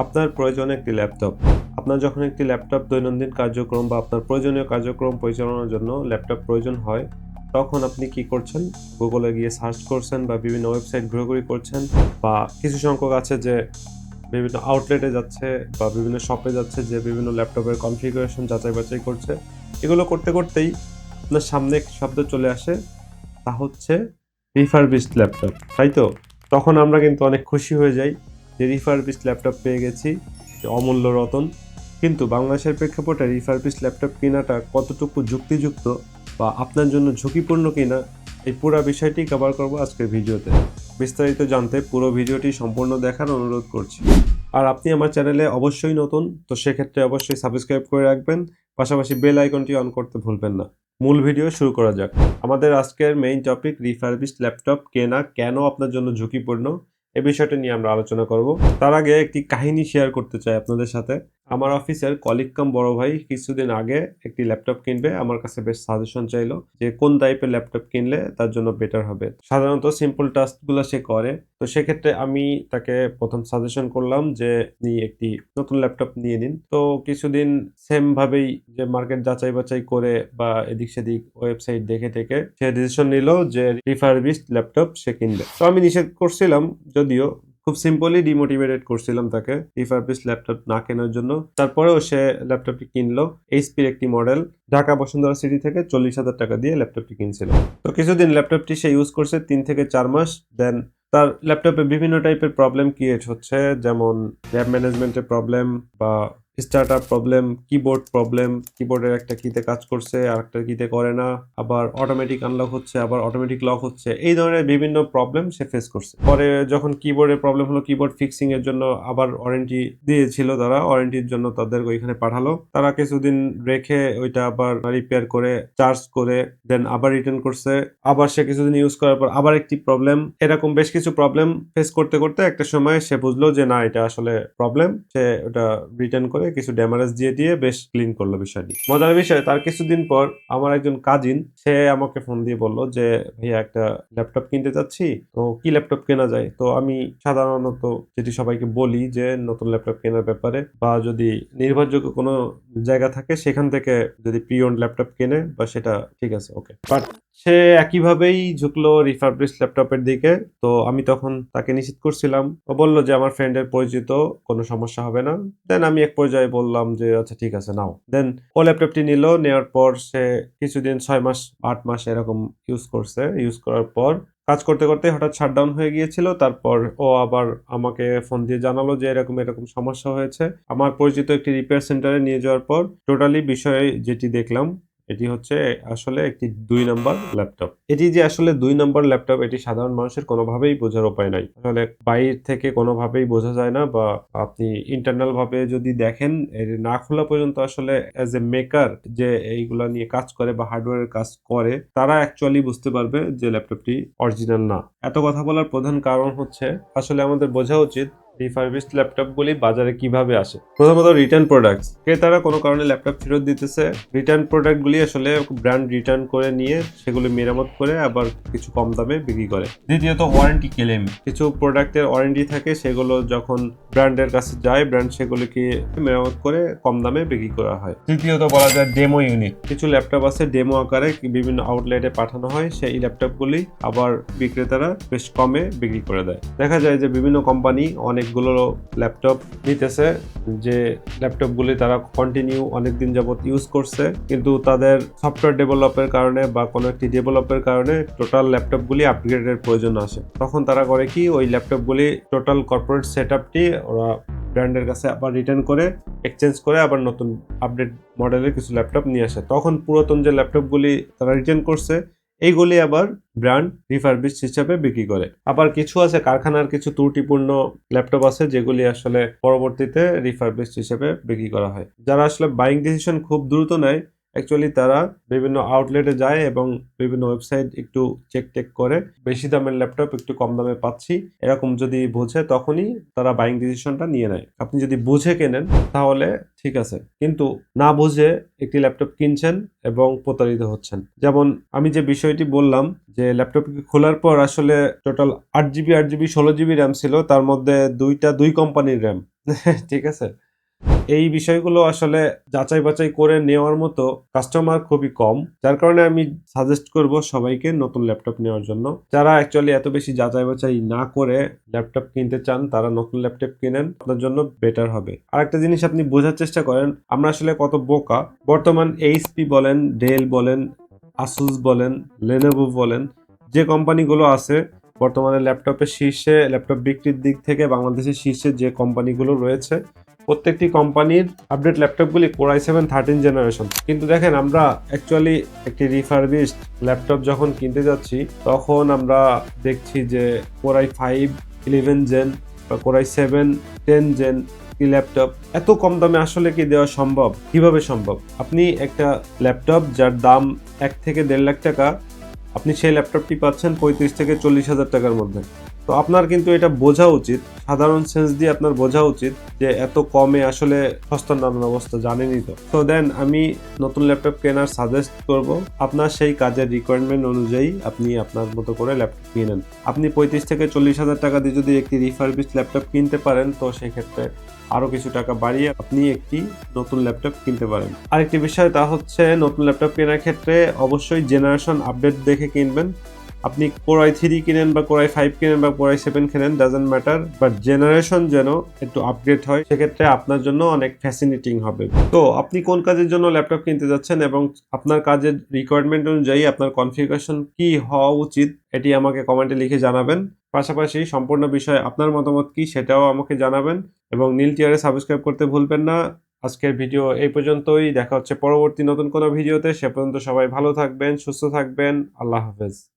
আপনার প্রয়োজনে একটি ল্যাপটপ। আপনার যখন একটি ল্যাপটপ দৈনন্দিন কার্যক্রম বা আপনার প্রয়োজনীয় কার্যক্রম পরিচালনার জন্য ল্যাপটপ প্রয়োজন হয়, তখন আপনি কি করছেন? গুগলে গিয়ে সার্চ করছেন বা বিভিন্ন ওয়েবসাইট ঘোরাঘুরি করছেন, বা কিছু সংখ্যক আছে যে বিভিন্ন আউটলেটে যাচ্ছে বা বিভিন্ন শপে যাচ্ছে যে বিভিন্ন ল্যাপটপের কনফিগারেশন যাচাই-বাছাই করছে। এগুলো করতে করতেই আপনার সামনে একটি শব্দ চলে আসে, তা হচ্ছে রিফারবিশড ল্যাপটপ, তাই তো? তখন আমরা কিন্তু অনেক খুশি হয়ে যাই যে রিফারবিশড ল্যাপটপ পেয়ে গেছি, যে অমূল্য রতন। কিন্তু বাংলাদেশের প্রেক্ষাপটে রিফারবিশড ল্যাপটপ কেনাটা কতটুকু যুক্তিযুক্ত বা আপনার জন্য ঝুঁকিপূর্ণ কিনা, এই পুরা বিষয়টি কভার করব আজকের ভিডিওতে। বিস্তারিত জানতে পুরো ভিডিওটি সম্পূর্ণ দেখার অনুরোধ করছি। আর আপনি আমার চ্যানেলে অবশ্যই নতুন, তো সেক্ষেত্রে অবশ্যই সাবস্ক্রাইব করে রাখবেন, পাশাপাশি বেল আইকনটি অন করতে ভুলবেন না। মূল ভিডিও শুরু করা যাক। আমাদের আজকের মেইন টপিক রিফারবিশড ল্যাপটপ কেনা কেন আপনার জন্য ঝুঁকিপূর্ণ, এই বিষয়টা নিয়ে আমরা আলোচনা করব। তার আগে একটি কাহিনী শেয়ার করতে চাই আপনাদের সাথে। আমার অফিসের কলিগ কাম বড় ভাই কিছুদিন আগে একটি ল্যাপটপ কিনবে, আমার কাছে বেশ সাজেশন চাইলো যে কোন টাইপের ল্যাপটপ কিনলে তার জন্য বেটার হবে। সাধারণত সিম্পল টাস্কগুলো সে করে, তো সেক্ষেত্রে আমি তাকে প্রথম সাজেশন করলাম যে আপনি একটি নতুন ল্যাপটপ নিয়ে নিন। তো কিছুদিন সেম ভাবেই যে মার্কেট যাচাই বাছাই করে বা এদিক সেদিক ওয়েবসাইট দেখে টেকে সে ডিসিশন নিল যে রিফারবিশড ল্যাপটপ সে কিনবে। তো আমি নিষেধ করছিলাম, যদিও খুব সিম্পলি ডিমোটিভেটেড করছিলাম তাকে রিফারবিশড ল্যাপটপ না কেনার জন্য। তারপরেও সে ল্যাপটপটি কিনলো। এইচপির একটি মডেল, ঢাকা বসুন্ধরা সিটি থেকে 40,000 টাকা দিয়ে ল্যাপটপটি কিনছিল। তো কিছুদিন ল্যাপটপটি সে ইউজ করছে 3 থেকে 4 মাস। দেন তার ল্যাপটপে বিভিন্ন টাইপের প্রবলেম ক্রিয়েট হচ্ছে, যেমন র্যাম ম্যানেজমেন্টের প্রবলেম বা স্টার্টআপ প্রবলেম, কিবোর্ড প্রবলেম, কিবোর্ডের একটা কিতে কাজ করছে আর একটা কিতে করে না, আবার অটোমেটিক আনলক হচ্ছে, আবার অটোমেটিক লক হচ্ছে, এই ধরনের বিভিন্ন প্রবলেম সে ফেস করছে। পরে যখন কিবোর্ডের প্রবলেম হলো, কিবোর্ড ফিক্সিং এর জন্য আবার ওয়ারেন্টি দিয়েছিল, তারা ওয়ারেন্টির জন্য তাদের ওইখানে পাঠালো। তারা কিছুদিন রেখে ওইটা আবার রিপেয়ার করে চার্জ করে দেন আবার রিটার্ন করছে। আবার সে কিছুদিন ইউজ করার পর আবার একটি প্রবলেম, এরকম বেশ কিছু প্রবলেম ফেস করতে করতে একটা সময় সে বুঝলো যে না, এটা আসলে প্রবলেম। সে ওটা রিটার্ন করে কিছু ড্যামারেজ দিয়ে দিয়ে বেশ ক্লিন করলো বিষয়টি। মজার বিষয়, তার কিছুদিন পর আমার একজন কাজিন সে আমাকে ফোন দিয়ে বলল যে ভাইয়া, একটা ল্যাপটপ কিনতে চাচ্ছি, তো কি ল্যাপটপ কেনা যায়? তো আমি সাধারণত যেটি সবাইকে বলি যে নতুন ল্যাপটপ কেনার ব্যাপারে, বা যদি নির্ভরযোগ্য কোনো জায়গা থাকে সেখান থেকে যদি প্রি ওন্ড ল্যাপটপ কেনে বা সেটা ঠিক আছে, ওকে। বাট সে একইভাবেই ঝুঁকলো রিফারবিশড ল্যাপটপের দিকে। তো আমি তখন তাকে নিষেধ করছিলাম। ও বলল যে আমার ফ্রেন্ডের পরিচিত, কোনো সমস্যা হবে না। দেন আমি এক পর্যায়ে বললাম যে আচ্ছা ঠিক আছে, নাও। দেন ও ল্যাপটপটি নিল, নেওয়ার পর সে কিছুদিন 6 মাস 8 মাস এরকম ইউজ করছে। ইউজ করার পর কাজ করতে করতে হঠাৎ শাটডাউন হয়ে গিয়েছিল। তারপর ও আবার আমাকে ফোন দিয়ে জানালো যে এরকম এরকম সমস্যা হয়েছে। আমার পরিচিত একটি রিপেয়ার সেন্টারে নিয়ে যাওয়ার পর টোটালি বিষয়ে যেটি দেখলাম, এটি হচ্ছে আসলে একটি 2 নাম্বার ল্যাপটপ। এটি যে আসলে 2 নাম্বার ল্যাপটপ, এটি সাধারণ মানুষের কোনোভাবেই বোঝার উপায় নাই। আসলে বাইরে থেকে কোনোভাবেই বোঝা যায় না, বা আপনি ইন্টারনাল ভাবে যদি দেখেন, এর না খোলা পর্যন্ত আসলে অ্যাজ এ মেকার যে এইগুলা নিয়ে কাজ করে বা হার্ডওয়্যারের কাজ করে, তারা অ্যাকচুয়ালি বুঝতে পারবে যে ল্যাপটপটি অরিজিনাল না। এত কথা বলার প্রধান কারণ হচ্ছে আসলে আমাদের বোঝা উচিত রিফারবিশড ল্যাপটপগুলি বাজারে কিভাবে আসে। প্রথমত রিটার্ন প্রোডাক্টস, ক্রেতারা কোনো কারণে ল্যাপটপ ফেরত দিতেছে। রিটার্ন প্রোডাক্টগুলি আসলে ব্র্যান্ড রিটার্ন করে নিয়ে সেগুলি মেরামত করে আবার কিছু কম দামে বিক্রি করে। দ্বিতীয়ত ওয়ারেন্টি ক্লেম, কিছু প্রোডাক্টের ওয়ারেন্টি থাকে, সেগুলো যখন ব্র্যান্ডের কাছে যায়, ব্র্যান্ড সেগুলিকে মেরামত করে কম দামে বিক্রি করা হয়। তৃতীয়ত বলা যায় ডেমো ইউনিট, কিছু ল্যাপটপ আছে ডেমো আকারে বিভিন্ন আউটলেটে পাঠানো হয়, সেই ল্যাপটপগুলি আবার বিক্রেতারা বেশ কমে বিক্রি করে দেয়। দেখা যায় যে বিভিন্ন কোম্পানি অনেকগুলো ল্যাপটপ নিতেছে, যে ল্যাপটপগুলি তারা কন্টিনিউ অনেকদিন যাবত ইউজ করছে, কিন্তু তাদের সফটওয়্যার ডেভেলপের কারণে বা কোনো একটি ডেভেলপের কারণে টোটাল ল্যাপটপগুলি আপগ্রেডের প্রয়োজন আসে। তখন তারা করে কি, ওই ল্যাপটপগুলি টোটাল কর্পোরেট সেটআপটি ওরা ব্র্যান্ডের কাছে আবার রিটার্ন করে এক্সচেঞ্জ করে আবার নতুন আপডেট মডেলের কিছু ল্যাপটপ নিয়ে আসে। তখন পুরাতন যে ল্যাপটপগুলি তারা রিটার্ন করছে, এইগুলি আবার ব্র্যান্ড রিফারবিশড হিসাবে বিক্রি করে। আবার কিছু আছে কারখানার কিছু ত্রুটিপূর্ণ ল্যাপটপ আছে, যেগুলি আসলে পরবর্তীতে রিফারবিশড হিসেবে বিক্রি করা হয়। যারা আসলে বাইং ডিসিশন খুব দ্রুত নেয়, অ্যাকচুয়ালি তারা বিভিন্ন আউটলেটে যায় এবং বিভিন্ন ওয়েবসাইট একটু চেক টেক করে, বেশি দামের ল্যাপটপ একটু কম দামে পাচ্ছি এরকম যদি বোঝে, তখনই তারা বাইং ডিসিশনটা নিয়ে নেয়। আপনি যদি বুঝে কেনেন তাহলে ঠিক আছে, কিন্তু না বুঝে একটি ল্যাপটপ কিনছেন এবং প্রতারিত হচ্ছেন। যেমন আমি যে বিষয়টি বললাম যে ল্যাপটপ খোলার পর আসলে টোটাল 8 জিবি 16 জিবি র্যাম ছিল, তার মধ্যে দুই কোম্পানির র্যাম, ঠিক আছে? এই বিষয়গুলো আসলে যাচাই বাছাই করে নেওয়ার মতো কাস্টমার খুবই কম। যার কারণে আমি সাজেস্ট করব সবাইকে নতুন ল্যাপটপ নেওয়ার জন্য। যারা অ্যাকচুয়ালি এত বেশি যাচাই বাছাই না করে ল্যাপটপ কিনতে চান, তারা নতুন ল্যাপটপ কিনেন। আপনার জন্য বেটার হবে। আরেকটা জিনিস আপনি বোঝার চেষ্টা করেন, আমরা আসলে কত বোকা। বর্তমান এইচপি বলেন, ডেল বলেন, আসুস বলেন, লেনোভো বলেন, যে কোম্পানিগুলো আছে বর্তমানে ল্যাপটপের শীর্ষে, ল্যাপটপ বিক্রির দিক থেকে বাংলাদেশের শীর্ষে যে কোম্পানিগুলো রয়েছে, প্রত্যেকটি কোম্পানির আপডেট ল্যাপটপগুলি Core i7 13 জেনারেশন। কিন্তু দেখেন, আমরা অ্যাকচুয়ালি একটি রিফারবিশড ল্যাপটপ যখন কিনতে যাচ্ছি, তখন আমরা দেখছি যে Core i5 11 জেন বা Core i7 10 জেন কি ল্যাপটপ। এত কম দামে আসলে কি দেওয়া সম্ভব? কিভাবে সম্ভব? আপনি একটা ল্যাপটপ যার দাম 1 থেকে 1.5 লাখ টাকা, আপনি সেই ল্যাপটপটি পাচ্ছেন 35 থেকে 40 হাজার টাকার মধ্যে। তো আপনার কিন্তু এটা বোঝা উচিত, সাধারণ সেন্স দিয়ে আপনার বোঝা উচিত যে এত কমে আসলে সস্তার নানান অবস্থা, জানেনই তো। তো দেন আমি নতুন ল্যাপটপ কেনার সাজেস্ট করব। আপনার সেই কাজের রিকোয়ারমেন্ট অনুযায়ী আপনি আপনার মতো করে ল্যাপটপ কিনেন। আপনি 35 থেকে 40 হাজার টাকা দিয়ে যদি একটি রিফারবিশড ল্যাপটপ কিনতে পারেন, তো সেই ক্ষেত্রে আরো কিছু টাকা বাড়িয়ে আপনি একটি নতুন ল্যাপটপ কিনতে পারেন। আরেকটি বিষয়, তা হচ্ছে নতুন ল্যাপটপ কেনার ক্ষেত্রে অবশ্যই জেনারেশন আপডেট দেখে কিনবেন। আপনি Core i3 কিনেন বা Core i5 কিনেন বা Core i7 কিনেন, ডাজন্ট ম্যাটার, বাট জেনারেশন যেন একটু আপগ্রেড হয়, সেক্ষেত্রে আপনার জন্য অনেক ফ্যাসিনেটিং হবে। তো আপনি কোন কাজের জন্য ল্যাপটপ কিনতে যাচ্ছেন এবং আপনার কাজের রিকোয়ারমেন্ট অনুযায়ী আপনার কনফিগারেশন কি হওয়া উচিত, এটি আমাকে কমেন্টে লিখে জানাবেন। পাশাপাশি সম্পূর্ণ বিষয়ে আপনার মতামত কি সেটাও আমাকে জানাবেন এবং নীল টিয়ারে সাবস্ক্রাইব করতে ভুলবেন না। আজকের ভিডিও এই পর্যন্তই। দেখা হচ্ছে পরবর্তী নতুন কোনো ভিডিওতে। সে পর্যন্ত সবাই ভালো থাকবেন, সুস্থ থাকবেন। আল্লাহ হাফেজ।